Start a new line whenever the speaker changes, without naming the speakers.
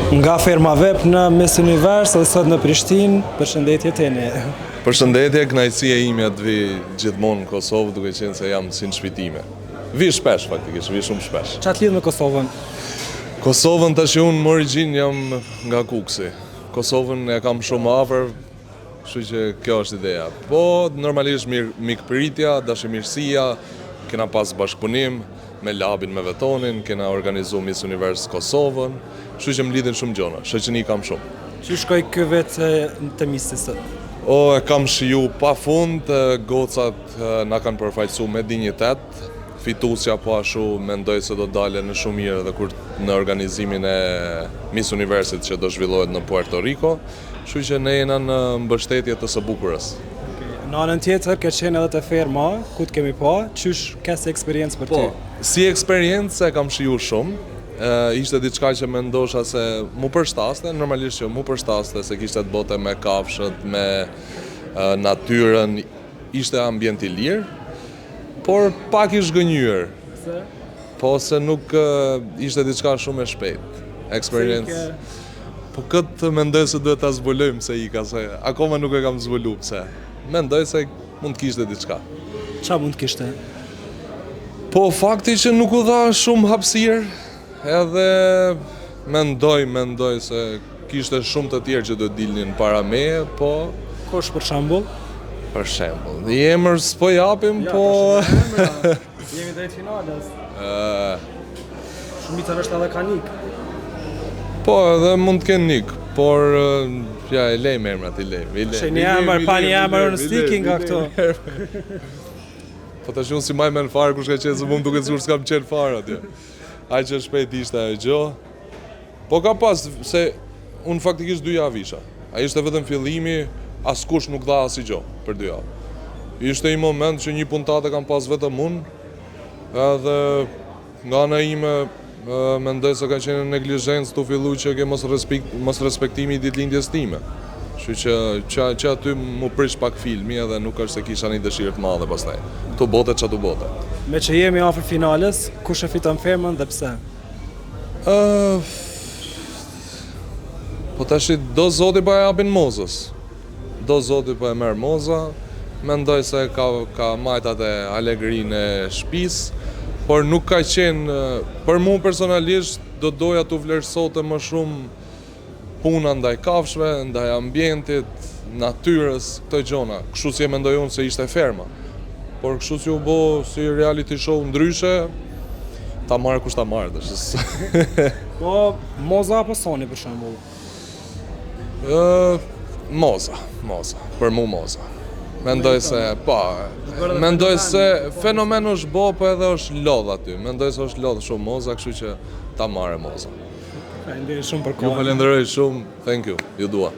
Nga ferma Vep në Miss Univers dhe sot në Prishtinë, përshëndetje tani.
Përshëndetje, kënaqësia ime të vi gjithmonë në Kosovë, duke qenë se jam si në shpitime. Vi shpesh faktikisht, vi shumë shpesh.
Çfarë të lidh me Kosovën?
Kosovën tash unë më origjinë jam nga Kuksi. Kosovën e kam shumë afër, kështu që kjo është ideja. Po normalisht mikpritja, dashamirësia, kena pas bashkëpunim me Labin, me Vetonin, kena organizuar Miss Univers Kosovën, kështu që më lidhin shumë gjona, shoqëni kam shumë.
Që shkoj ky vetë të Missit sot?
E kam shiju pa fund, gocat na kanë përfaqësuar me dinjitet, fituesja po ashtu mendoj se do dale në shumë mirë edhe kur në organizimin e Miss Universit që do zhvillohet në Puerto Rico, kështu që ne jena në mbështetje të së bukurës.
Në anën tjetër, ke qenë edhe te ferma, ku të kemi pa, qysh ke si eksperiencë për ty?
Si eksperiencë e kam shiju shumë, ishte diçka që mendosha se mu përshtaste, normalisht që mu përshtaste se kishte të bote me kafshët, me natyrën, ishte ambient i lirë, por pak i zhgënjur.
Pse?
Po se nuk ishte diçka shumë e shpejt. Eksperiencë. Po këtë mendoj se duhet ta zbulojmë se ika, se akoma nuk e kam zbulu pse. Mendoj se mund të kishte diçka.
Çfarë mund të kishte?
Po fakti që nuk u dha shumë hapësirë, edhe mendoj se kishte shumë të tjerë që do të dilnin para meje, po
Kush për shembull?
për shembull, i emër s'po japim, po
Jemi drejt finales. Shumica është edhe kanik.
po edhe mund të kenë nik, por ja e lejmë emrat, i lejmë.
Sheni emër, pa një emër në sticky nga këto.
Po tash unë si maj me në farë kush ka qenë se mu më duke zgur s'kam qenë farë atje. Aj që shpejt ishte ajo gjo. Po ka pas, se unë faktikisht 2 javë isha. A ishte vetëm fillimi, askush nuk dha asi gjo për 2 javë. Ishte një moment që një puntate kam pas vetëm unë, edhe nga ana ime mendoj se ka qenë neglizhencë të fillu që ke mos respektimi i ditëlindjes time. Kështu që aty mu prish pak filmi edhe nuk është se kisha një dëshirë të madhe pastaj. Tu bote që tu bote.
Me që jemi afër finales, kush e fiton fermën dhe pse?
Po tash do zoti po e japin Mozës. Do zoti po e merr Moza. Mendoj se ka majtat e alegrinë e shtëpisë, por nuk ka qenë për mua personalisht do doja tu vlerësote më shumë puna ndaj kafshëve, ndaj ambientit, natyrës, këto gjona. Kështu si e mendoj unë se ishte ferma. Por kështu si u bo si reality show ndryshe, ta marrë kush ta marrë tash.
Po Moza apo Soni për shembull?
Moza. Për mu Moza. Mendoj se fenomenu është bo, po edhe është lodh aty. Mendoj se është lodh shumë Moza, kështu që ta marrë Moza.
Faleminderit shumë për
Ju
kohën.
falenderoj shumë, thank you, ju dua.